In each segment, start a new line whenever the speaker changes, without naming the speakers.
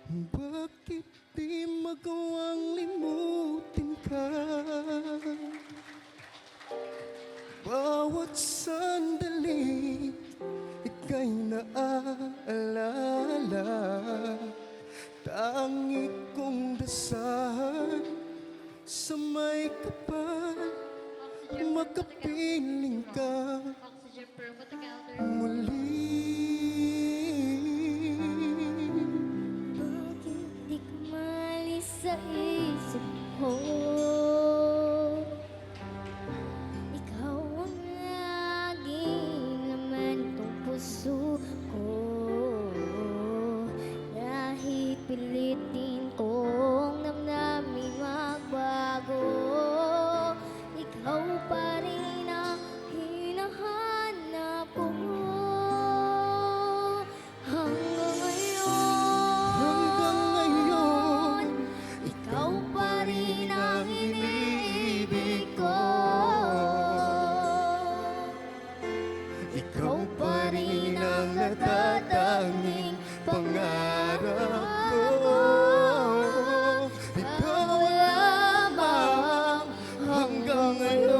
Bakit di magawang limutin ka? Bawat sandali ika'y naaalala. Tangi kong dasal sa may kapal, makapiling ka muli.
Bakit di ka maalis sa isip ko? Ikaw ang laging laman ng puso ko. Kahit pilitin kong damdamin magbago, ikaw pa rin ang hinahanap ko. Hanggang ngayon, ikaw pa rin ang iniibig ko.
Ikaw pa rin ang natatanging pangarap ko. Ikaw lamang hanggang ngayon.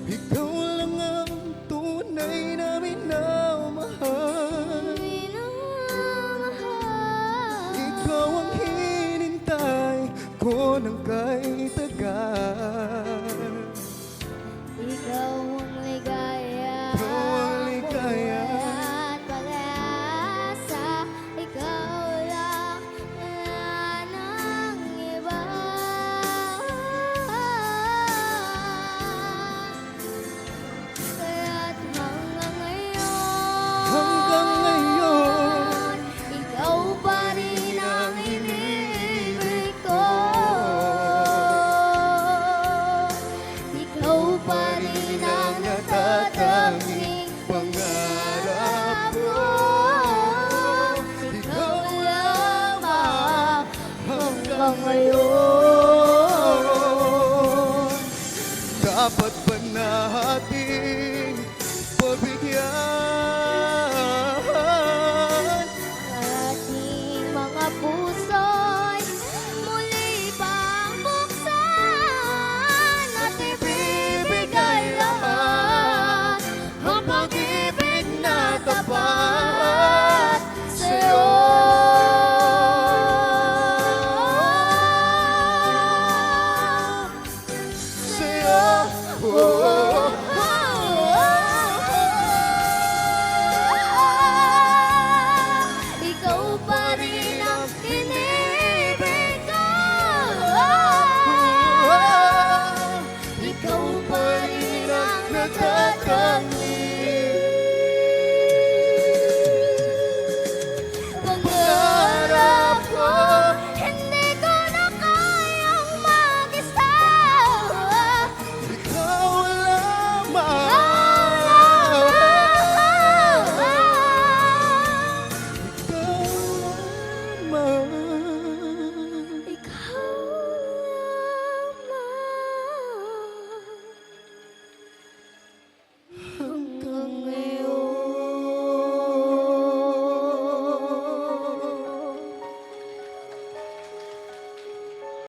Ikaw lang ang tunay na minamahal. Ikaw ang hinintay ko ng kay tagal.
Ikaw ang ligaya,
Ikaw ang ligaya.
at pag-asa. Ikaw lang, wala nang iba. Kaya't hanggang ngayon, ikaw pa rin ang iniibig ko. Ikaw pa rin ang natatanging pangarap ko. Ikaw lamang hanggang ngayon.
Dapat ba nating pagbigyan?
Ating mga puso'y muli pang buksan at ibibigay lahat ang pag-ibig na tapat sa'yo.
Sa'yo, oh,
Ikaw pa rin ang iniibig ko. Ikaw pa rin ang